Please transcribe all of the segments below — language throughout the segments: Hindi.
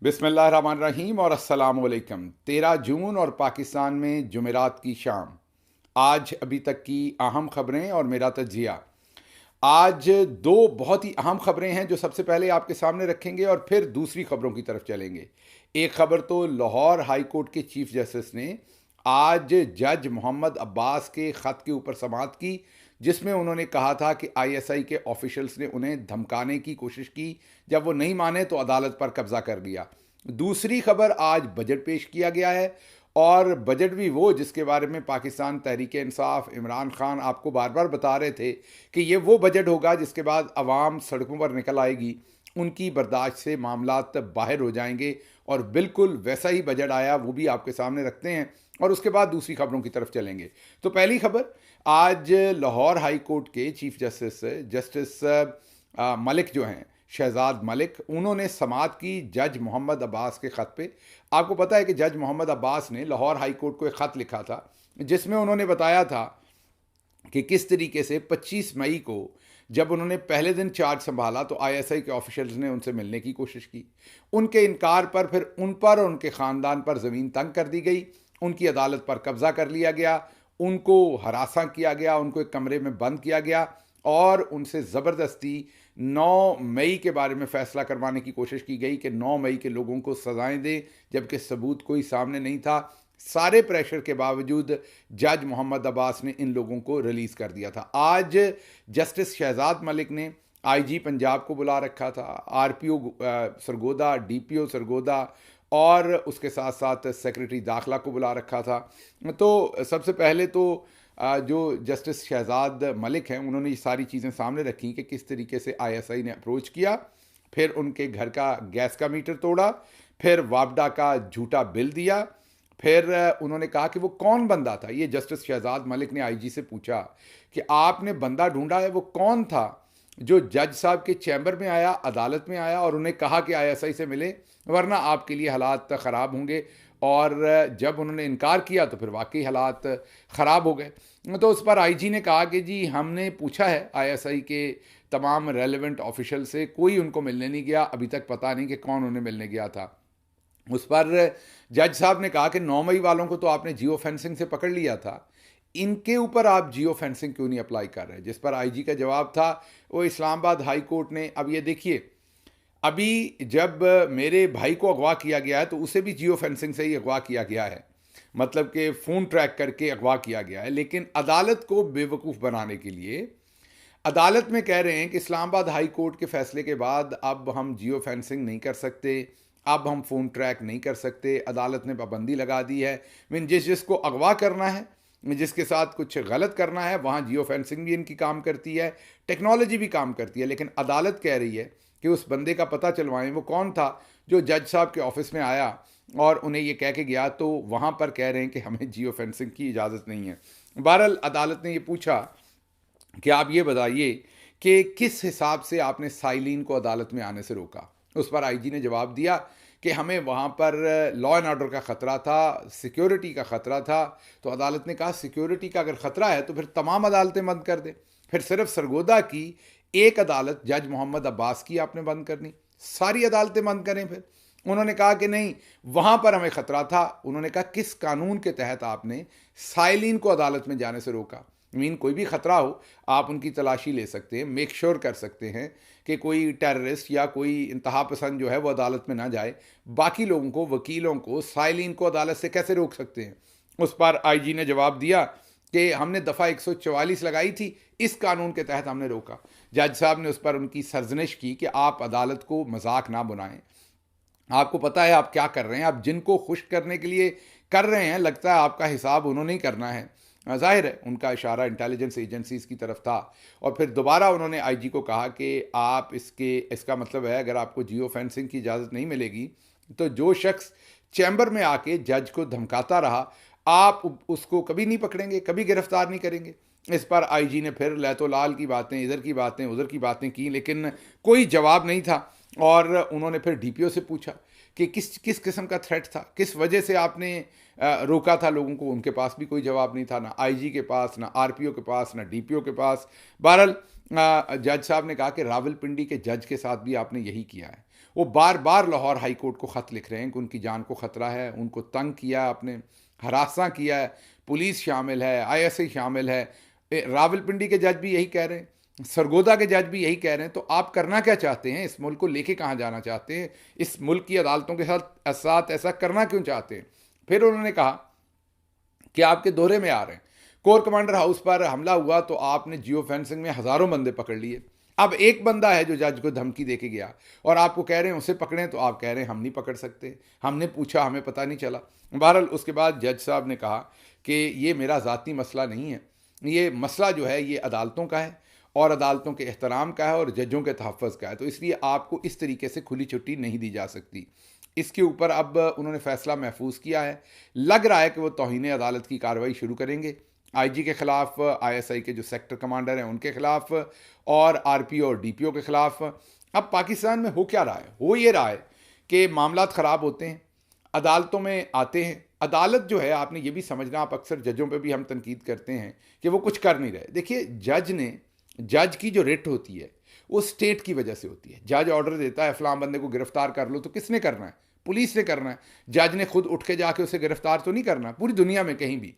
बिस्मिल्लाहिर्रहमानिर्रहीम और अस्सलाम वालेकुम। 13 जून और पाकिस्तान में जुमेरात की शाम। आज अभी तक की अहम खबरें और मेरा तजिया। आज दो बहुत ही अहम खबरें हैं जो सबसे पहले आपके सामने रखेंगे और फिर दूसरी खबरों की तरफ चलेंगे। एक खबर तो लाहौर हाई कोर्ट के चीफ जस्टिस ने आज जज मोहम्मद अब्बास के ख़त के ऊपर समाअत की, जिसमें उन्होंने कहा था कि आईएसआई के ऑफिशियल्स ने उन्हें धमकाने की कोशिश की, जब वो नहीं माने तो अदालत पर कब्जा कर लिया। दूसरी खबर, आज बजट पेश किया गया है और बजट भी वो जिसके बारे में पाकिस्तान तहरीक इंसाफ इमरान खान आपको बार बार बता रहे थे कि ये वो बजट होगा जिसके बाद अवाम सड़कों पर निकल आएगी, उनकी बर्दाश्त से मामलात बाहर हो जाएंगे। और बिल्कुल वैसा ही बजट आया, वो भी आपके सामने रखते हैं और उसके बाद दूसरी खबरों की तरफ चलेंगे। तो पहली खबर, आज लाहौर हाई कोर्ट के चीफ जस्टिस मलिक जो हैं, शहजाद मलिक, उन्होंने समाअत की जज मोहम्मद अब्बास के ख़त पे। आपको पता है कि जज मोहम्मद अब्बास ने लाहौर हाई कोर्ट को एक ख़त लिखा था जिसमें उन्होंने बताया था कि किस तरीके से 25 मई को जब उन्होंने पहले दिन चार्ज संभाला तो आईएसआई के ऑफिशियल्स ने उनसे मिलने की कोशिश की। उनके इनकार पर फिर उन पर और उनके ख़ानदान पर ज़मीन तंग कर दी गई, उनकी अदालत पर कब्ज़ा कर लिया गया, उनको हरासा किया गया, उनको एक कमरे में बंद किया गया और उनसे ज़बरदस्ती 9 मई के बारे में फ़ैसला करवाने की कोशिश की गई कि 9 मई के लोगों को सज़ाएं दें, जबकि सबूत कोई सामने नहीं था। सारे प्रेशर के बावजूद जज मोहम्मद अब्बास ने इन लोगों को रिलीज़ कर दिया था। आज जस्टिस शहजाद मलिक ने आईजी पंजाब को बुला रखा था, आरपीओ सरगोदा, डीपीओ सरगोदा और उसके साथ साथ सेक्रेटरी दाखिला को बुला रखा था। तो सबसे पहले तो जो जस्टिस शहजाद मलिक हैं, उन्होंने ये सारी चीज़ें सामने रखी कि किस तरीके से आईएसआई ने अप्रोच किया, फिर उनके घर का गैस का मीटर तोड़ा, फिर वापडा का झूठा बिल दिया, फिर उन्होंने कहा कि वो कौन बंदा था। ये जस्टिस शहजाद मलिक ने आईजी से पूछा कि आपने बंदा ढूंढा है, वो कौन था जो जज साहब के चैम्बर में आया, अदालत में आया और उन्हें कहा कि आईएसआई से मिले वरना आपके लिए हालात ख़राब होंगे। और जब उन्होंने इनकार किया तो फिर वाकई हालात ख़राब हो गए। तो उस पर आईजी ने कहा कि जी हमने पूछा है आईएसआई के तमाम रेलेवेंट ऑफिशियल से, कोई उनको मिलने नहीं गया, अभी तक पता नहीं कि कौन उन्हें मिलने गया था। उस पर जज साहब ने कहा कि 9 मई वालों को तो आपने जियो फेंसिंग से पकड़ लिया था, इनके ऊपर आप जियो फेंसिंग क्यों नहीं अप्लाई कर रहे। जिस पर आईजी का जवाब था वो इस्लामाबाद हाई कोर्ट ने, अब ये देखिए, अभी जब मेरे भाई को अगवा किया गया है तो उसे भी जियो फेंसिंग से ही अगवा किया गया है, मतलब कि फ़ोन ट्रैक करके अगवा किया गया है। लेकिन अदालत को बेवकूफ़ बनाने के लिए अदालत में कह रहे हैं कि इस्लामाबाद हाई कोर्ट के फैसले के बाद अब हम जियो फेंसिंग नहीं कर सकते, अब हम फ़ोन ट्रैक नहीं कर सकते, अदालत ने पाबंदी लगा दी है। मीन जिसको अगवा करना है, जिसके साथ कुछ गलत करना है, वहाँ जियो फेंसिंग भी इनकी काम करती है, टेक्नोलॉजी भी काम करती है। लेकिन अदालत कह रही है कि उस बंदे का पता चलवाएं वो कौन था जो जज साहब के ऑफिस में आया और उन्हें ये कह के गया। तो वहाँ पर कह रहे हैं कि हमें जियो फेंसिंग की इजाज़त नहीं है। बहरहाल अदालत ने ये पूछा कि आप ये बताइए कि किस हिसाब से आपने साइलिन को अदालत में आने से रोका। उस पर आईजी ने जवाब दिया कि हमें वहाँ पर लॉ एंड ऑर्डर का ख़तरा था, सिक्योरिटी का ख़तरा था। तो अदालत ने कहा सिक्योरिटी का अगर ख़तरा है तो फिर तमाम अदालतें बंद कर दें, फिर सिर्फ सरगोदा की एक अदालत जज मोहम्मद अब्बास की आपने बंद करनी, सारी अदालतें बंद करें। फिर उन्होंने कहा कि नहीं, वहाँ पर हमें ख़तरा था। उन्होंने कहा किस कानून के तहत आपने साइलिन को अदालत में जाने से रोका। मीन कोई भी ख़तरा हो आप उनकी तलाशी ले सकते हैं, मेक श्योर कर सकते हैं कि कोई टेररिस्ट या कोई इंतहा पसंद जो है वो अदालत में ना जाए। बाकी लोगों को, वकीलों को, साइलिन को अदालत से कैसे रोक सकते हैं। उस पर आईजी ने जवाब दिया कि हमने दफ़ा 144 लगाई थी, इस कानून के तहत हमने रोका। जज साहब ने उस पर उनकी सरजनिश की कि आप अदालत को मजाक ना बनाएं, आपको पता है आप क्या कर रहे हैं, आप जिनको खुश करने के लिए कर रहे हैं, लगता है आपका हिसाब उन्होंने ही करना है। जाहिर है उनका इशारा इंटेलिजेंस एजेंसीज की तरफ था। और फिर दोबारा उन्होंने आईजी को कहा कि आप इसका मतलब है अगर आपको जियो फेंसिंग की इजाज़त नहीं मिलेगी तो जो शख्स चैम्बर में आके जज को धमकाता रहा आप उसको कभी नहीं पकड़ेंगे, कभी गिरफ्तार नहीं करेंगे। इस पर आईजी ने फिर लहतो लाल की बातें, इधर की बातें, उधर की बातें की, लेकिन कोई जवाब नहीं था। और उन्होंने फिर डीपीओ से पूछा कि किस किस किस्म का थ्रेट था, किस वजह से आपने रोका था लोगों को। उनके पास भी कोई जवाब नहीं था, ना आईजी के पास, ना आरपीओ के पास, ना डीपीओ के पास। बहरहाल जज साहब ने कहा कि रावलपिंडी के जज के साथ भी आपने यही किया है। वो बार बार लाहौर हाई कोर्ट को ख़त लिख रहे हैं कि उनकी जान को ख़तरा है, उनको तंग किया आपने, हरासा किया है, पुलिस शामिल है, आईएसआई शामिल है। रावलपिंडी के जज भी यही कह रहे हैं, सरगोदा के जज भी यही कह रहे हैं। तो आप करना क्या चाहते हैं? इस मुल्क को लेके कहाँ जाना चाहते हैं? इस मुल्क की अदालतों के साथ ऐसा करना क्यों चाहते हैं? फिर उन्होंने कहा कि आपके दौरे में आ रहे हैं, कोर कमांडर हाउस पर हमला हुआ तो आपने जियो फेंसिंग में हज़ारों बंदे पकड़ लिए। अब एक बंदा है जो जज को धमकी दे के गया और आपको कह रहे हैं उसे पकड़ें, तो आप कह रहे हैं हम नहीं पकड़ सकते, हमने पूछा हमें पता नहीं चला। बहरहाल उसके बाद जज साहब ने कहा कि ये मेरा ज़ाती मसला नहीं है, ये मसला जो है ये अदालतों का है और अदालतों के एहतराम का है और जजों के तहफ़्फ़ुज़ का है, तो इसलिए आपको इस तरीके से खुली छुट्टी नहीं दी जा सकती। इसके ऊपर अब उन्होंने फ़ैसला महफूज किया है। लग रहा है कि वो तौहीन अदालत की कार्रवाई शुरू करेंगे, आईजी के ख़िलाफ़, आईएसआई के जो सेक्टर कमांडर हैं उनके ख़िलाफ़ और आरपीओ और डीपीओ के ख़िलाफ़। अब पाकिस्तान में हो क्या रहा है? हो ये रहा है कि मामलात ख़राब होते हैं, अदालतों में आते हैं। अदालत जो है, आपने ये भी समझना, आप अक्सर जजों पे भी हम तनकीद करते हैं कि वो कुछ कर नहीं रहे। देखिए, जज की जो रिट होती है वो स्टेट की वजह से होती है। जज ऑर्डर देता है फ़लाँ बंदे को गिरफ्तार कर लो, तो किसने करना है? पुलिस ने करना है। जज ने खुद उठ के जाके उसे गिरफ्तार तो नहीं करना, पूरी दुनिया में कहीं भी।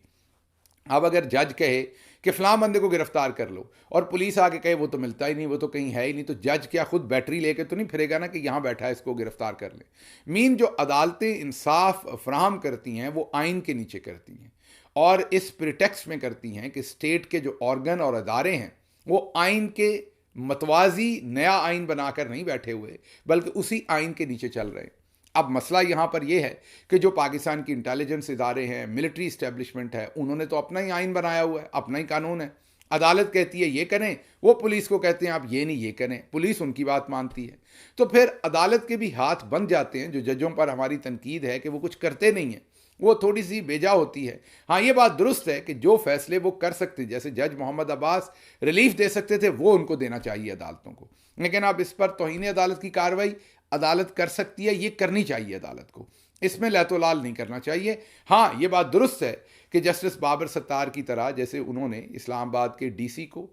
अब अगर जज कहे कि फ़लाँ बंदे को गिरफ्तार कर लो और पुलिस आके कहे वो तो मिलता ही नहीं, वो तो कहीं है ही नहीं, तो जज क्या खुद बैटरी लेके तो नहीं फिरेगा ना कि यहाँ बैठा है इसको गिरफ्तार कर ले। मीन जो अदालतें इंसाफ फ्राहम करती हैं वो आइन के नीचे करती हैं और इस प्रिटेक्स्ट में करती हैं कि स्टेट के जो ऑर्गन और अदारे हैं वो आइन के मतवाजी नया आइन बनाकर नहीं बैठे हुए, बल्कि उसी आइन के नीचे चल रहे हैं। अब मसला यहाँ पर यह है कि जो पाकिस्तान की इंटेलिजेंस इदारे हैं, मिलिट्री इस्टेब्लिशमेंट है, उन्होंने तो अपना ही आइन बनाया हुआ है, अपना ही कानून है। अदालत कहती है ये करें, वो पुलिस को कहते हैं आप ये नहीं ये करें, पुलिस उनकी बात मानती है। तो फिर अदालत के भी हाथ बन जाते हैं। जो जजों पर हमारी तनकीद है कि वो कुछ करते नहीं हैं, वो थोड़ी सी बेजा होती है। हाँ, ये बात दुरुस्त है कि जो फैसले वो कर सकते, जैसे जज मोहम्मद अब्बास रिलीफ दे सकते थे, वो उनको देना चाहिए अदालतों को। लेकिन अब इस पर तौहीन अदालत की कार्रवाई अदालत कर सकती है, ये करनी चाहिए अदालत को, इसमें लहतोलाल नहीं करना चाहिए। हाँ, ये बात दुरुस्त है कि जस्टिस बाबर सत्तार की तरह जैसे उन्होंने इस्लामाबाद के डीसी को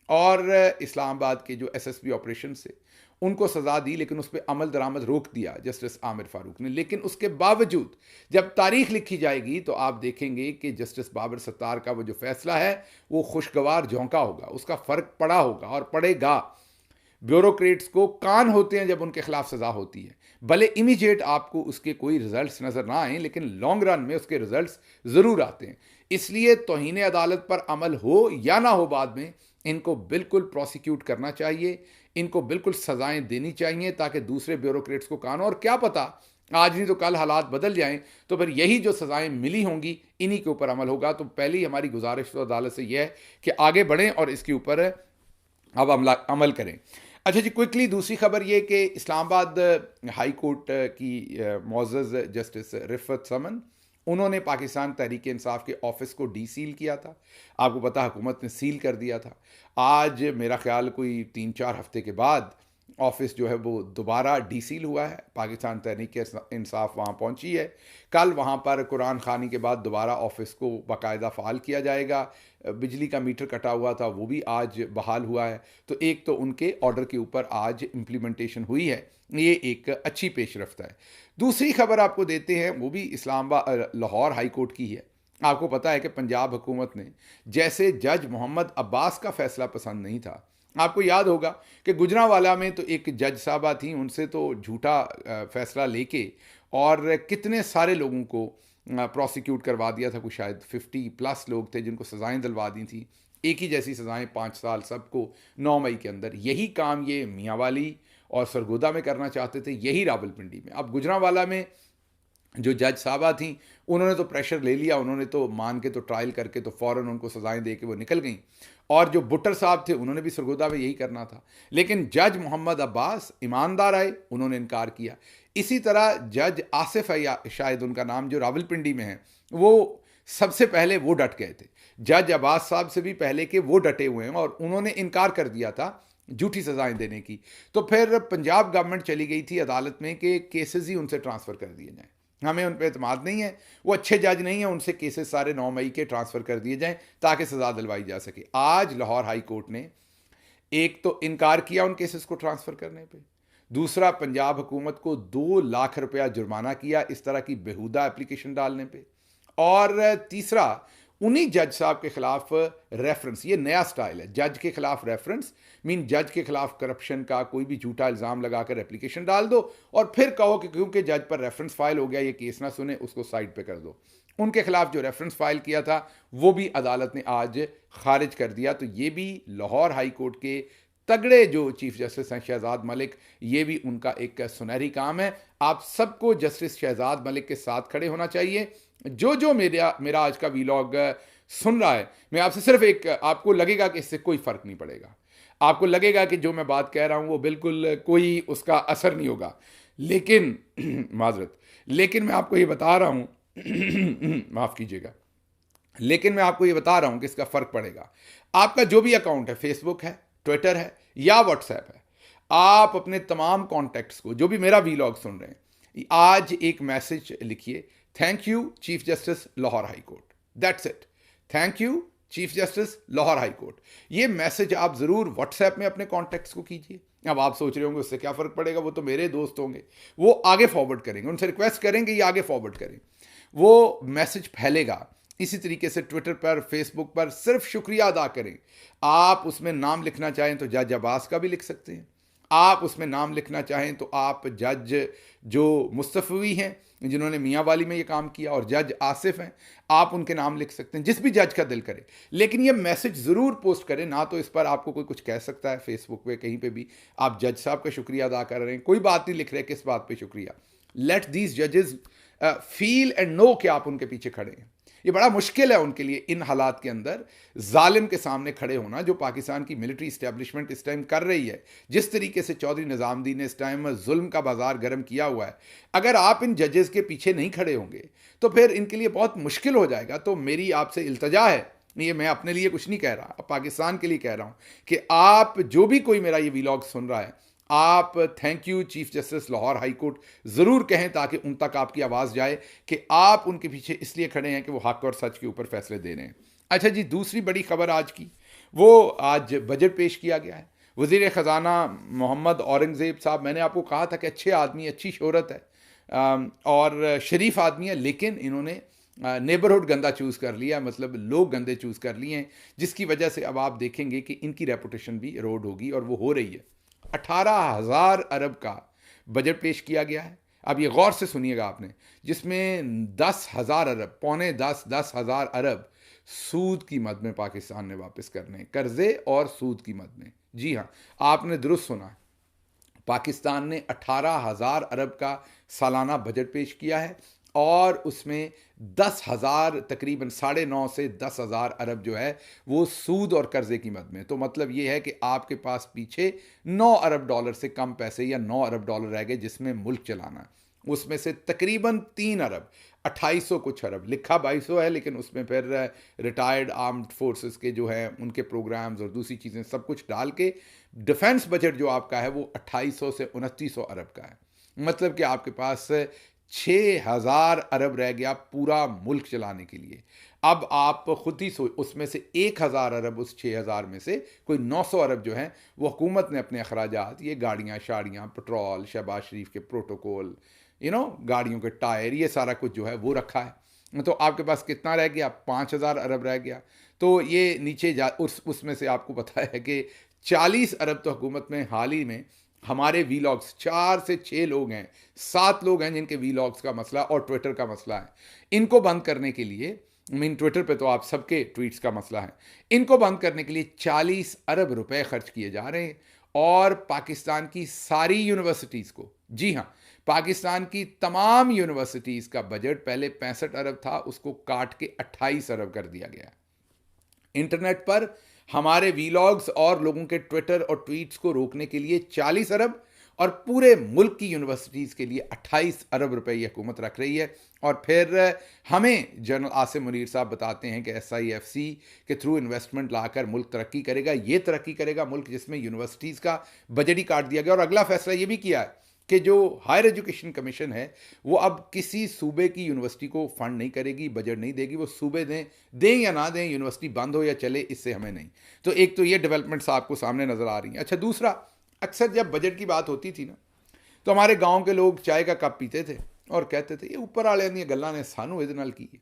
और इस्लामाबाद के जो एसएसपी ऑपरेशन से उनको सज़ा दी, लेकिन उस पर अमल दरामद रोक दिया जस्टिस आमिर फारूक ने। लेकिन उसके बावजूद जब तारीख लिखी जाएगी तो आप देखेंगे कि जस्टिस बाबर सत्तार का वो जो फैसला है वो खुशगवार झोंका होगा, उसका फ़र्क पड़ा होगा और पड़ेगा। ब्यूरोक्रेट्स को कान होते हैं जब उनके खिलाफ सज़ा होती है, भले इमीडिएट आपको उसके कोई रिजल्ट्स नज़र ना आए, लेकिन लॉन्ग रन में उसके रिजल्ट्स ज़रूर आते हैं। इसलिए तौहीन अदालत पर अमल हो या ना हो बाद में, इनको बिल्कुल प्रोसिक्यूट करना चाहिए, इनको बिल्कुल सज़ाएं देनी चाहिए ताकि दूसरे ब्यूरोक्रेट्स को कान, और क्या पता आज नहीं तो कल हालात बदल जाएं तो फिर यही जो सज़ाएं मिली होंगी इन्हीं के ऊपर अमल होगा। तो पहली हमारी गुजारिश तो अदालत से यह है कि आगे बढ़ें और इसके ऊपर अब अमल करें। अच्छा जी, क्विकली दूसरी खबर ये कि इस्लामाबाद हाई कोर्ट की मुअज़्ज़ज़ जस्टिस रिफ़त समन, उन्होंने पाकिस्तान तहरीक इंसाफ के ऑफिस को डी सील किया था। आपको पता हुकूमत ने सील कर दिया था। आज मेरा ख्याल कोई 3-4 हफ्ते के बाद ऑफिस जो है वो दोबारा डी सील हुआ है। पाकिस्तान तहरीक इंसाफ वहाँ पहुँची है। कल वहाँ पर कुरान खानी के बाद दोबारा ऑफिस को बाकायदा फ़ाल किया जाएगा। बिजली का मीटर कटा हुआ था वो भी आज बहाल हुआ है। तो एक तो उनके ऑर्डर के ऊपर आज इम्प्लीमेंटेशन हुई है, ये एक अच्छी पेशरफ्त है। दूसरी खबर आपको देते हैं, वो भी इस्लामाबाद लाहौर हाई कोर्ट की है। आपको पता है कि पंजाब हुकूमत ने जैसे जज मोहम्मद अब्बास का फ़ैसला पसंद नहीं था। आपको याद होगा कि गुजरांवाला में तो एक जज साहबा थी, उनसे तो झूठा फ़ैसला लेके और कितने सारे लोगों को प्रोसिक्यूट करवा दिया था। कुछ शायद 50+ लोग थे जिनको सज़ाएं दिलवा दी थी, एक ही जैसी सज़ाएं 5 साल सबको 9 मई के अंदर। यही काम ये मियांवाली और सरगोदा में करना चाहते थे, यही रावलपिंडी में। अब गुजरांवाला में जो जज साहबा थी उन्होंने तो प्रेशर ले लिया, उन्होंने तो मान के तो ट्रायल करके तो फ़ौरन उनको सज़ाएं दे के वो निकल गई। और जो बुट्टर साहब थे उन्होंने भी सरगोदा में यही करना था, लेकिन जज मोहम्मद अब्बास ईमानदार आए, उन्होंने इनकार किया। इसी तरह जज आसिफ है शायद उनका नाम, जो रावलपिंडी में है, वो सबसे पहले वो डट गए थे। जज अब्बास साहब से भी पहले के वो डटे हुए हैं और उन्होंने इनकार कर दिया था झूठी सज़ाएं देने की। तो फिर पंजाब गवर्नमेंट चली गई थी अदालत में कि केसेस ही उनसे ट्रांसफ़र कर दिए जाएं, हमें उन पर एतमाद नहीं है, वो अच्छे जज नहीं है, उनसे केसेस सारे 9 मई के ट्रांसफ़र कर दिए जाएं ताकि सज़ा दिलवाई जा सके। आज लाहौर हाई कोर्ट ने एक तो इनकार किया उन केसेस को ट्रांसफ़र करने पे, दूसरा, पंजाब हुकूमत को 2 लाख रुपया जुर्माना किया इस तरह की बेहुदा एप्लीकेशन डालने पे। और तीसरा, उन्हीं जज साहब के खिलाफ रेफरेंस, ये नया स्टाइल है, जज के खिलाफ रेफरेंस मीन जज के खिलाफ करप्शन का कोई भी झूठा इल्ज़ाम लगाकर एप्लीकेशन डाल दो और फिर कहो कि क्योंकि जज पर रेफरेंस फाइल हो गया ये केस ना सुने, उसको साइड पे कर दो। उनके खिलाफ जो रेफरेंस फाइल किया था वो भी अदालत ने आज खारिज कर दिया। तो ये भी लाहौर हाई कोर्ट के तगड़े जो चीफ जस्टिस हैं शहजाद मलिक, ये भी उनका एक सुनहरी काम है। आप सबको जस्टिस शहजाद मलिक के साथ खड़े होना चाहिए। जो मेरा आज का वीलॉग सुन रहा है, मैं आपसे सिर्फ एक, आपको लगेगा कि इससे कोई फ़र्क नहीं पड़ेगा, आपको लगेगा कि जो मैं बात कह रहा हूँ वो बिल्कुल कोई उसका असर नहीं होगा, लेकिन माजरत, लेकिन मैं आपको ये बता रहा हूँ माफ़ कीजिएगा, लेकिन मैं आपको ये बता रहा हूँ कि इसका फ़र्क पड़ेगा। आपका जो भी अकाउंट है, फेसबुक है, ट्विटर है या व्हाट्सएप है, आप अपने तमाम कॉन्टैक्ट्स को, जो भी मेरा वीलॉग सुन रहे हैं, आज एक मैसेज लिखिए, thank you chief justice Lahore high court, that's it, thank you chief justice Lahore high court. ये मैसेज आप ज़रूर व्हाट्सएप में अपने कॉन्टैक्ट्स को कीजिए। अब आप सोच रहे होंगे उससे क्या फ़र्क पड़ेगा, वो तो मेरे दोस्त होंगे, वो आगे फॉरवर्ड करेंगे, उनसे रिक्वेस्ट करेंगे ये आगे फॉरवर्ड करें, वो मैसेज फैलेगा। इसी तरीके से ट्विटर पर, फेसबुक पर सिर्फ शुक्रिया अदा करें। आप उसमें नाम लिखना चाहें तो जज अब्बास का भी लिख सकते हैं, आप उसमें नाम लिखना चाहें तो आप जज जो मुस्तफ़वी हैं जिन्होंने मियाँ वाली में ये काम किया और जज आसिफ हैं, आप उनके नाम लिख सकते हैं, जिस भी जज का दिल करे। लेकिन ये मैसेज ज़रूर पोस्ट करें, ना तो इस पर आपको कोई कुछ कह सकता है फेसबुक पे कहीं पे भी आप जज साहब का शुक्रिया अदा कर रहे हैं, कोई बात नहीं लिख रहे, किस बात पे शुक्रिया। लेट दीज जजेस फील एंड नो कि आप उनके पीछे खड़े हैं। ये बड़ा मुश्किल है उनके लिए इन हालात के अंदर जालिम के सामने खड़े होना, जो पाकिस्तान की मिलिट्री इस्टेब्लिशमेंट इस टाइम कर रही है। जिस तरीके से चौधरी निज़ामुद्दीन ने इस टाइम जुल्म का बाजार गर्म किया हुआ है, अगर आप इन जजेस के पीछे नहीं खड़े होंगे तो फिर इनके लिए बहुत मुश्किल हो जाएगा। तो मेरी आपसे इल्तजा है, ये मैं अपने लिए कुछ नहीं कह रहा, पाकिस्तान के लिए कह रहा हूँ कि आप जो भी कोई मेरा ये वीलॉग सुन रहा है, आप thank you chief justice Lahore high court ज़रूर कहें ताकि उन तक आपकी आवाज़ जाए कि आप उनके पीछे इसलिए खड़े हैं कि वो हक और सच के ऊपर फैसले दे रहे हैं। अच्छा जी, दूसरी बड़ी खबर आज की, वो आज बजट पेश किया गया है। वज़ीर ख़जाना मोहम्मद औरंगज़ेब साहब, मैंने आपको कहा था कि अच्छे आदमी, अच्छी शोहरत है और शरीफ आदमी है, लेकिन इन्होंने नेबरहुड गंदा चूज़ कर लिया, मतलब लोग गंदे चूज़ कर लिए हैं, जिसकी वजह से अब आप देखेंगे कि इनकी रेपुटेशन भी इरोड होगी और वो हो रही है। 18,000 अरब का बजट पेश किया गया है। अब ये गौर से सुनिएगा आपने, जिसमें 10,000 अरब, पौने 10,000 अरब सूद की मद में पाकिस्तान ने वापस करने, कर्जे और सूद की मद में। जी हाँ, आपने दुरुस्त सुना, पाकिस्तान ने 18,000 अरब का सालाना बजट पेश किया है और उसमें 10,000, तकरीबन 9.5 से 10,000 अरब जो है वो सूद और कर्जे की मद में। तो मतलब ये है कि आपके पास पीछे 9 अरब डॉलर से कम पैसे या 9 अरब डॉलर रह गए जिसमें मुल्क चलाना है। उसमें से तकरीबन 3 अरब, 2800 कुछ अरब, लिखा 2200 है, लेकिन उसमें फिर रिटायर्ड आर्म्ड फोर्सेस के जो हैं उनके प्रोग्राम्स और दूसरी चीज़ें सब कुछ डाल के डिफेंस बजट जो आपका है वो 2800 से 2900 अरब का है। मतलब कि आपके पास 6,000 अरब रह गया पूरा मुल्क चलाने के लिए। अब आप खुद ही उसमें से 1,000 अरब, उस 6,000 में से कोई 900 अरब जो हैं वो हुकूमत ने अपने अखराजात, ये गाड़ियाँ शाड़ियाँ, पेट्रोल, शहबाज शरीफ के प्रोटोकॉल, गाड़ियों के टायर, ये सारा कुछ जो है वो रखा है। तो आपके पास कितना रह गया? 5,000 अरब रह गया। तो ये नीचे जा उसमें से आपको पता है कि 40 अरब तो हुकूमत में हाल ही में हमारे वीलॉग्स, 4 से 6 लोग हैं, 7 लोग हैं जिनके वीलॉग्स का मसला और ट्विटर का मसला है। इनको बंद करने के लिए, ट्विटर पे तो आप सबके ट्वीट्स का मसला है, इनको बंद करने के लिए 40 अरब रुपए खर्च किए जा रहे हैं। और पाकिस्तान की सारी यूनिवर्सिटीज़ को, जी हाँ, पाकिस्तान की तमाम यूनिवर्सिटीज़ का बजट पहले 65 अरब था, उसको काट के 28 अरब कर दिया गया। इंटरनेट पर हमारे वीलॉग्स और लोगों के ट्विटर और ट्वीट्स को रोकने के लिए 40 अरब और पूरे मुल्क की यूनिवर्सिटीज़ के लिए 28 अरब रुपए ये हुकूमत रख रही है। और फिर हमें जनरल आसिम मुनीर साहब बताते हैं कि SIFC के थ्रू इन्वेस्टमेंट लाकर मुल्क तरक्की करेगा। ये तरक्की करेगा मुल्क जिसमें यूनिवर्सिटीज़ का बजट ही काट दिया गया। और अगला फैसला ये भी किया है कि जो हायर एजुकेशन कमीशन है वो अब किसी सूबे की यूनिवर्सिटी को फंड नहीं करेगी, बजट नहीं देगी। वो सूबे दें या ना दें, यूनिवर्सिटी बंद हो या चले, इससे हमें नहीं। तो एक तो ये डेवलपमेंट्स आपको सामने नज़र आ रही हैं। अच्छा, दूसरा, अक्सर जब बजट की बात होती थी ना, तो हमारे गांव के लोग चाय का कप पीते थे और कहते थे ये ऊपर वाले दी गल्लां ने सानू इहदे नाल की है।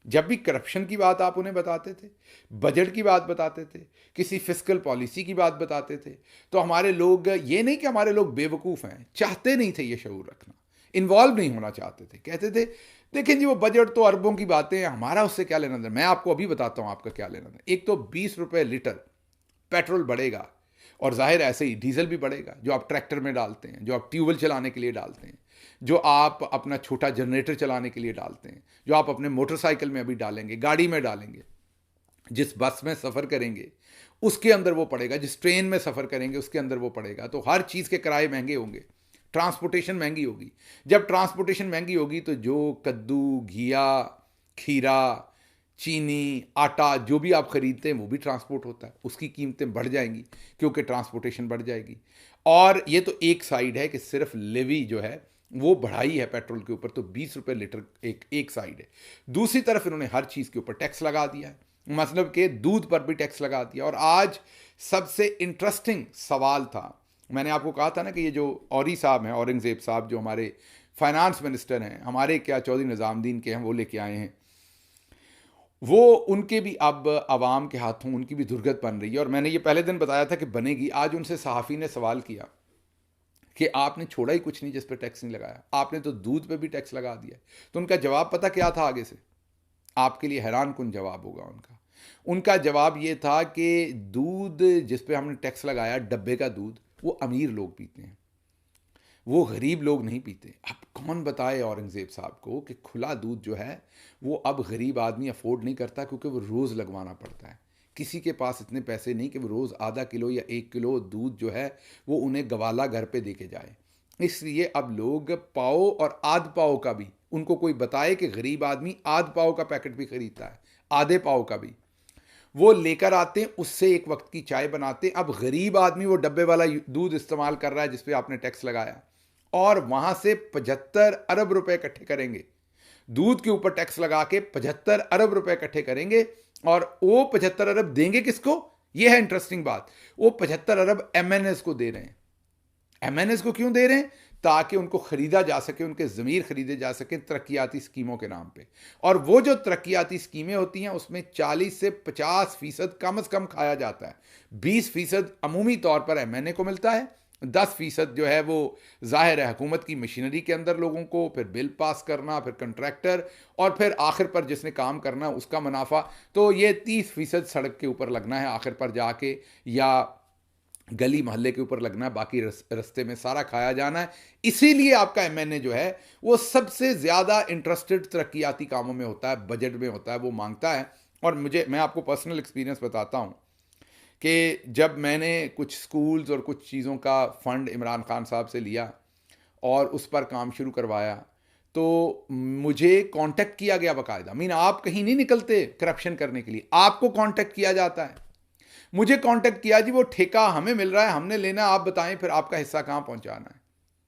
जब भी करप्शन की बात आप उन्हें बताते थे, बजट की बात बताते थे, किसी फिस्कल पॉलिसी की बात बताते थे, तो हमारे लोग, ये नहीं कि हमारे लोग बेवकूफ़ हैं, चाहते नहीं थे ये शऊर रखना, इन्वॉल्व नहीं होना चाहते थे। कहते थे देखें जी वो बजट तो अरबों की बातें हैं, हमारा उससे क्या लेना देना। मैं आपको अभी बताता हूँ आपका क्या लेना देना। एक तो 20 रुपये लीटर पेट्रोल बढ़ेगा, और जाहिर ऐसे ही डीजल भी बढ़ेगा, जो आप ट्रैक्टर में डालते हैं, जो आप ट्यूबवेल चलाने के लिए डालते हैं, जो आप अपना छोटा जनरेटर चलाने के लिए डालते हैं, जो आप अपने मोटरसाइकिल में अभी डालेंगे, गाड़ी में डालेंगे, जिस बस में सफ़र करेंगे उसके अंदर वो पड़ेगा, जिस ट्रेन में सफ़र करेंगे उसके अंदर वो पड़ेगा। तो हर चीज़ के किराए महंगे होंगे, ट्रांसपोर्टेशन महंगी होगी। जब ट्रांसपोर्टेशन महंगी होगी तो जो कद्दू, घिया, खीरा, चीनी, आटा जो भी आप ख़रीदते हैं वो भी ट्रांसपोर्ट होता है, उसकी कीमतें बढ़ जाएंगी क्योंकि ट्रांसपोर्टेशन बढ़ जाएगी। और ये तो एक साइड है कि सिर्फ लेवी जो है वो बढ़ाई है पेट्रोल के ऊपर, तो 20 रुपये लीटर एक साइड है। दूसरी तरफ इन्होंने हर चीज़ के ऊपर टैक्स लगा दिया है, मतलब कि दूध पर भी टैक्स लगा दिया। और आज सबसे इंटरेस्टिंग सवाल था, मैंने आपको कहा था ना कि ये जो औरी साहब हैं, औरंगज़ेब साहब जो हमारे फाइनेंस मिनिस्टर हैं, हमारे क्या चौधरी निज़ामुद्दीन के हैं, वो लेके आए हैं, वो उनके भी अब आवाम के हाथों उनकी भी दुर्गत बन रही है। और मैंने ये पहले दिन बताया था कि बनेगी। आज उनसे सहाफ़ी ने सवाल किया कि आपने छोड़ा ही कुछ नहीं जिस पर टैक्स नहीं लगाया, आपने तो दूध पे भी टैक्स लगा दिया। तो उनका जवाब पता क्या था आगे से? आपके लिए हैरान कुन जवाब होगा उनका। उनका जवाब ये था कि दूध जिस पे हमने टैक्स लगाया, डब्बे का दूध, वो अमीर लोग पीते हैं, वो गरीब लोग नहीं पीते। अब कौन बताए औरंगज़ेब साहब को कि खुला दूध जो है वो अब गरीब आदमी अफोर्ड नहीं करता, क्योंकि वो रोज़ लगवाना पड़ता है। किसी के पास इतने पैसे नहीं कि वो रोज़ आधा किलो या 1 किलो दूध जो है वो उन्हें गवाला घर पे दे के जाए। इसलिए अब लोग पाव और आध पाव का भी, उनको कोई बताए कि गरीब आदमी आध पाव का पैकेट भी खरीदता है, आधे पाव का भी वो लेकर आते हैं, उससे एक वक्त की चाय बनाते हैं। अब गरीब आदमी वो डब्बे वाला दूध इस्तेमाल कर रहा है जिस पे आपने टैक्स लगाया, और वहां से 75 अरब रुपए इकट्ठे करेंगे, दूध के ऊपर टैक्स लगा के 75 अरब रुपए इकट्ठे करेंगे। और वो 75 अरब देंगे किसको? ये है इंटरेस्टिंग बात। वो 75 अरब एमएनएस को दे रहे हैं। एमएनएस को क्यों दे रहे हैं? ताकि उनको खरीदा जा सके, उनके ज़मीर खरीदे जा सके तरक्याती स्कीमों के नाम पे। और वो जो तरक्याती स्कीमें होती हैं उसमें 40 से 50% कम से कम खाया जाता है। 20% अमूमी तौर पर एमएनए को मिलता है, 10% जो है वो जाहिर है हुकूमत की मशीनरी के अंदर लोगों को, फिर बिल पास करना, फिर कंट्रैक्टर, और फिर आखिर पर जिसने काम करना उसका मुनाफा। तो ये 30% सड़क के ऊपर लगना है आखिर पर जाके, या गली मोहल्ले के ऊपर लगना है, बाकी रस्ते में सारा खाया जाना है। इसीलिए आपका एमएनए जो है वो सबसे ज़्यादा इंटरेस्टेड तरक्याती कामों में होता है, बजट में होता है, वो मांगता है। और मैं आपको पर्सनल एक्सपीरियंस बताता हूँ कि जब मैंने कुछ स्कूल्स और कुछ चीज़ों का फ़ंड इमरान खान साहब से लिया और उस पर काम शुरू करवाया, तो मुझे कांटेक्ट किया गया बाकायदा। मीन आप कहीं नहीं निकलते करप्शन करने के लिए, आपको कांटेक्ट किया जाता है। मुझे कांटेक्ट किया जी, वो ठेका हमें मिल रहा है, हमने लेना, आप बताएं फिर आपका हिस्सा कहाँ पहुंचाना है।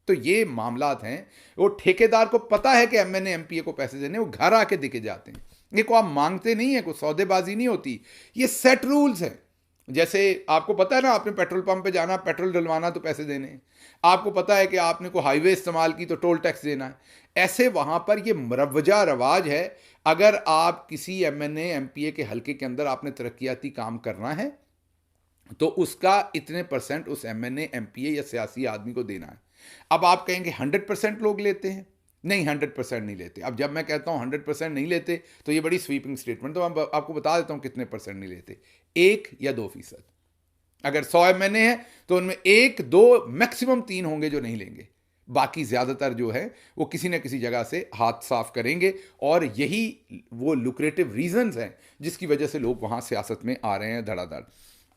तो ये मामलात हैं। वो ठेकेदार को पता है कि एमएनए एमपीए को पैसे देने, वो घर आके दिखे जाते हैं। ये को आप मांगते नहीं है, कोई सौदेबाजी नहीं होती, ये सेट रूल्स हैं। जैसे आपको पता है ना, आपने पेट्रोल पंप पे जाना, पेट्रोल डलवाना तो पैसे देने हैं। आपको पता है कि आपने कोई हाईवे इस्तेमाल की तो टोल टैक्स देना है। ऐसे वहाँ पर ये मरवजा रवाज है। अगर आप किसी एमएनए एमपीए के हल्के के अंदर आपने तरक्याती काम करना है तो उसका इतने % उस एमएनए एमपीए या सियासी आदमी को देना है। अब आप कहेंगे 100% लोग लेते हैं? नहीं, 100% नहीं लेते। अब जब मैं कहता हूँ 100% नहीं लेते तो ये बड़ी स्वीपिंग स्टेटमेंट, तो मैं आपको बता देता हूँ कितने % नहीं लेते। 1 या 2%। अगर 100 एमएनए है तो उनमें 1, 2, मैक्सिमम 3 होंगे जो नहीं लेंगे। बाकी ज़्यादातर जो है वो किसी न किसी जगह से हाथ साफ करेंगे। और यही वो लुक्रेटिव रीजंस हैं जिसकी वजह से लोग वहाँ सियासत में आ रहे हैं धड़ाधड़।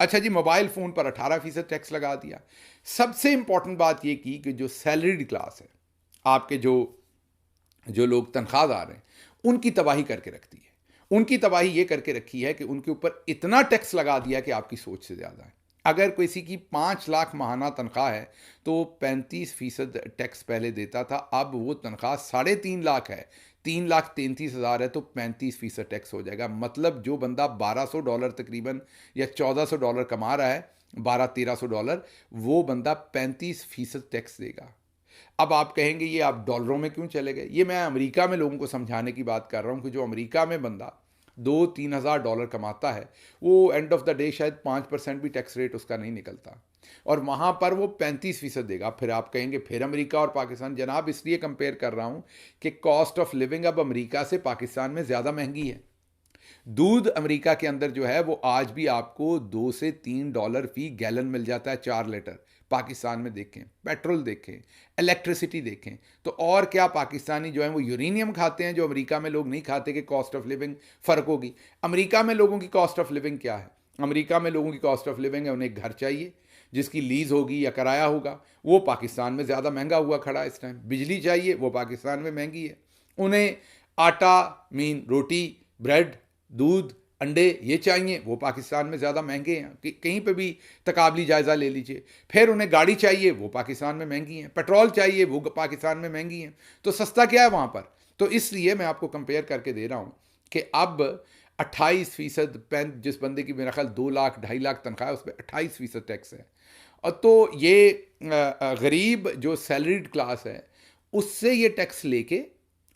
अच्छा जी, मोबाइल फ़ोन पर 18% टैक्स लगा दिया। सबसे इंपॉर्टेंट बात ये की कि जो सैलरीड क्लास है, आपके जो लोग तनख्वाहदार हैं, उनकी तबाही करके रखती है। उनकी तबाही ये करके रखी है कि उनके ऊपर इतना टैक्स लगा दिया कि आपकी सोच से ज़्यादा है। अगर किसी की 5 लाख माहाना तनख्वाह है तो 35% टैक्स पहले देता था, अब वो तनख्वाह 3.5 लाख है, 3,33,000 है, तो 35% टैक्स हो जाएगा। मतलब जो बंदा $1200 तकरीबन या $1400 कमा रहा है, $1200-1300, वो बंदा 35% टैक्स देगा। अब आप कहेंगे ये आप डॉलरों में क्यों चले गए? ये मैं अमेरिका में लोगों को समझाने की बात कर रहा हूँ कि जो अमेरिका में बंदा 2-3 हज़ार डॉलर कमाता है, वो एंड ऑफ द डे शायद 5% भी टैक्स रेट उसका नहीं निकलता, और वहाँ पर वो 35% देगा। फिर आप कहेंगे फिर अमेरिका और पाकिस्तान। जनाब, इसलिए कंपेयर कर रहा हूँ कि कॉस्ट ऑफ लिविंग अब अमेरिका से पाकिस्तान में ज़्यादा महंगी है। दूध अमेरिका के अंदर जो है वो आज भी आपको $2 से $3 फी गैलन मिल जाता है, 4 लीटर। पाकिस्तान में देखें, पेट्रोल देखें, इलेक्ट्रिसिटी देखें, तो और क्या पाकिस्तानी जो है वो यूरेनियम खाते हैं जो अमेरिका में लोग नहीं खाते कि कॉस्ट ऑफ लिविंग फ़र्क होगी। अमेरिका में लोगों की कॉस्ट ऑफ लिविंग क्या है? अमेरिका में लोगों की कॉस्ट ऑफ लिविंग है, उन्हें एक घर चाहिए जिसकी लीज होगी या किराया होगा, वो पाकिस्तान में ज़्यादा महंगा हुआ खड़ा है इस टाइम। बिजली चाहिए, वो पाकिस्तान में महंगी है। उन्हें आटा मीन रोटी, ब्रेड, दूध, अंडे ये चाहिए, वो पाकिस्तान में ज़्यादा महंगे हैं। कहीं पे भी तकाबली जायज़ा ले लीजिए। फिर उन्हें गाड़ी चाहिए, वो पाकिस्तान में महंगी हैं। पेट्रोल चाहिए, वो पाकिस्तान में महंगी हैं। तो सस्ता क्या है वहाँ पर? तो इसलिए मैं आपको कंपेयर करके दे रहा हूँ कि अब 28% जिस बंदे की मेरा ख्याल 2 लाख 2.5 लाख तनख्वाह है, उस पर 28% टैक्स है। और तो ये गरीब जो सैलरीड क्लास है उससे ये टैक्स लेके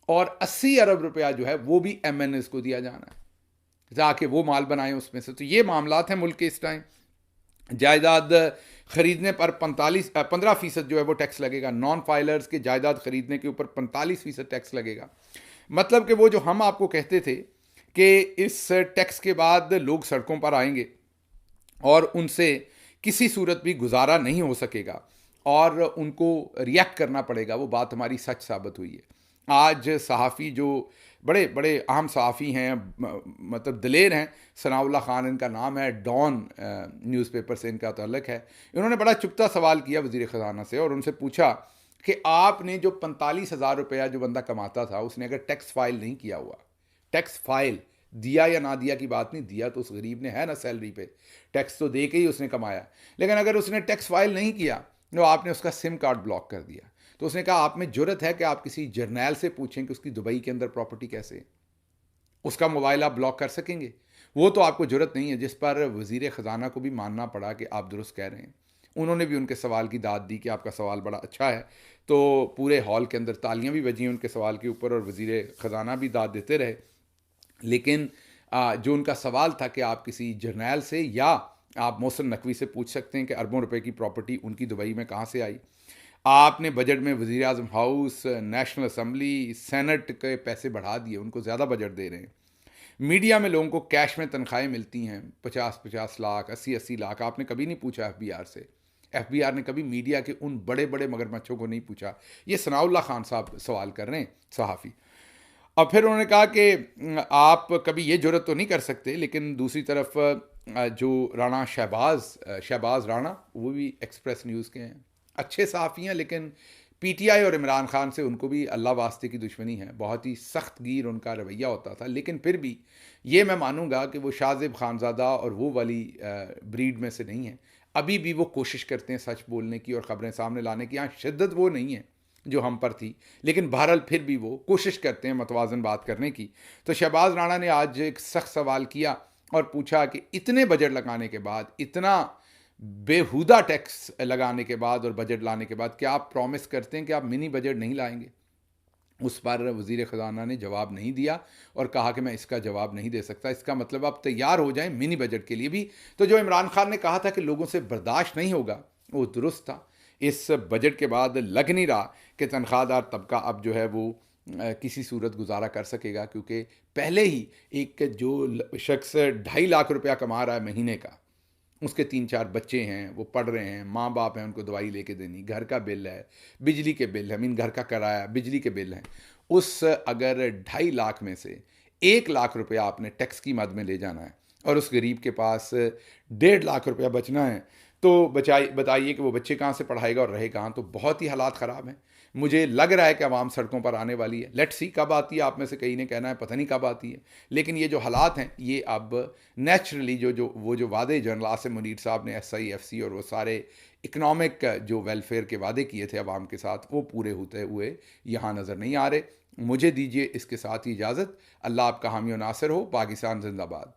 और 80 अरब रुपया जो है वो भी MNS को दिया जाना है ताकि वो माल बनाए उसमें से। तो ये मामलात हैं मुल्क के इस टाइम। जायदाद खरीदने पर 15% जो है वो टैक्स लगेगा। नॉन फाइलर्स के जायदाद खरीदने के ऊपर 45% टैक्स लगेगा। मतलब कि वो जो हम आपको कहते थे कि इस टैक्स के बाद लोग सड़कों पर आएंगे और उनसे किसी सूरत भी गुजारा नहीं हो सकेगा और उनको रिएक्ट करना पड़ेगा, वो बात हमारी सच साबित हुई है। आज सहाफ़ी जो बड़े बड़े अहम सहाफ़ी हैं, मतलब दिलेर हैं, सनाउल्लाह खान इनका नाम है, डॉन न्यूज़पेपर से इनका ताल्लुक़ है। इन्होंने बड़ा चुप्ता सवाल किया वज़ीर ख़जाना से और उनसे पूछा कि आपने जो 45,000 रुपया जो बंदा कमाता था उसने अगर टैक्स फाइल नहीं किया हुआ, टैक्स फाइल दिया या ना दिया की बात नहीं, दिया तो उस गरीब ने है ना, सैलरी पे टैक्स तो दे के ही उसने कमाया, लेकिन अगर उसने टैक्स फाइल नहीं किया तो आपने उसका सिम कार्ड ब्लॉक कर दिया। तो उसने कहा आप में जुर्रत है कि आप किसी जर्नैल से पूछें कि उसकी दुबई के अंदर प्रॉपर्टी कैसे है, उसका मोबाइल आप ब्लॉक कर सकेंगे? वो तो आपको जुर्रत नहीं है, जिस पर वज़ीर ख़जाना को भी मानना पड़ा कि आप दुरुस्त कह रहे हैं। उन्होंने भी उनके सवाल की दाद दी कि आपका सवाल बड़ा अच्छा है, तो पूरे हॉल के अंदर तालियां भी बजी उनके सवाल के ऊपर और वज़ीर ख़जाना भी दाद देते रहे। लेकिन जो उनका सवाल था कि आप किसी जर्नैल से या आप मोहसिन नकवी से पूछ सकते हैं कि अरबों रुपए की प्रॉपर्टी उनकी दुबई में कहाँ से आई। आपने बजट में वज़ीर आज़म हाउस, नेशनल असम्बली, सेनेट के पैसे बढ़ा दिए, उनको ज़्यादा बजट दे रहे हैं। मीडिया में लोगों को कैश में तनख्वाहें मिलती हैं 50-50 लाख, 80-80 लाख। आपने कभी नहीं पूछा FBR से। FBR ने कभी मीडिया के उन बड़े बड़े मगरमच्छों को नहीं पूछा। ये सनाउल्लाह खान साहब सवाल कर रहे हैं, सहाफ़ी। और फिर उन्होंने कहा कि आप कभी ये जुर्रत तो नहीं कर सकते, लेकिन दूसरी तरफ जो राणा शहबाज राणा, वो भी एक्सप्रेस न्यूज़ के हैं, अच्छे सहाफ़ी हैं, लेकिन PTI और इमरान खान से उनको भी अल्लाह वास्ते की दुश्मनी है। बहुत ही सख्त गिर उनका रवैया होता था, लेकिन फिर भी ये मैं मानूंगा कि वो शाहज़ेब खानज़ादा और वो वाली ब्रीड में से नहीं है। अभी भी वो कोशिश करते हैं सच बोलने की और ख़बरें सामने लाने की। यहाँ शिद्दत वो नहीं है जो हम पर थी, लेकिन बहरहाल फिर भी वो कोशिश करते हैं मतवाज़न बात करने की। तो शहबाज राणा ने आज एक सख्त सवाल किया और पूछा कि इतने बजट लगाने के बाद, इतना बेहुदा टैक्स लगाने के बाद और बजट लाने के बाद, क्या आप प्रॉमिस करते हैं कि आप मिनी बजट नहीं लाएंगे? उस पर वज़ीर ख़जाना ने जवाब नहीं दिया और कहा कि मैं इसका जवाब नहीं दे सकता। इसका मतलब आप तैयार हो जाएं मिनी बजट के लिए भी। तो जो इमरान खान ने कहा था कि लोगों से बर्दाश्त नहीं होगा, वो दुरुस्त था। इस बजट के बाद लग नहीं रहा कि तनख्वाहदार तबका अब जो है वो किसी सूरत गुजारा कर सकेगा, क्योंकि पहले ही एक जो शख्स 2.5 लाख रुपया कमा रहा है महीने का, उसके 3-4 बच्चे हैं, वो पढ़ रहे हैं, माँ बाप हैं, उनको दवाई लेके देनी, घर का बिल है, बिजली के बिल है, मीन घर का किराया, बिजली के बिल हैं। उस अगर 2.5 लाख में से 1 लाख रुपया आपने टैक्स की मद में ले जाना है और उस गरीब के पास 1.5 लाख रुपया बचना है, तो बताइए कि वो बच्चे कहाँ से पढ़ाएगा और रहे कहाँ? तो बहुत ही हालात ख़राब हैं। मुझे लग रहा है कि आवाम सड़कों पर आने वाली है। लेट्स सी कब आती है, आप में से कई ने कहना है पता नहीं कब आती है, लेकिन ये जो हालात हैं ये अब नेचुरली वो जो वादे जनरल आसिम मुनीर साहब ने SIFC और वो सारे इकनॉमिक जो वेलफेयर के वादे किए थे आवाम के साथ, वो पूरे होते हुए यहाँ नज़र नहीं आ रहे। मुझे दीजिए इसके साथ ही इजाज़त। अल्लाह आपका हामी और नासिर हो। पाकिस्तान जिंदाबाद।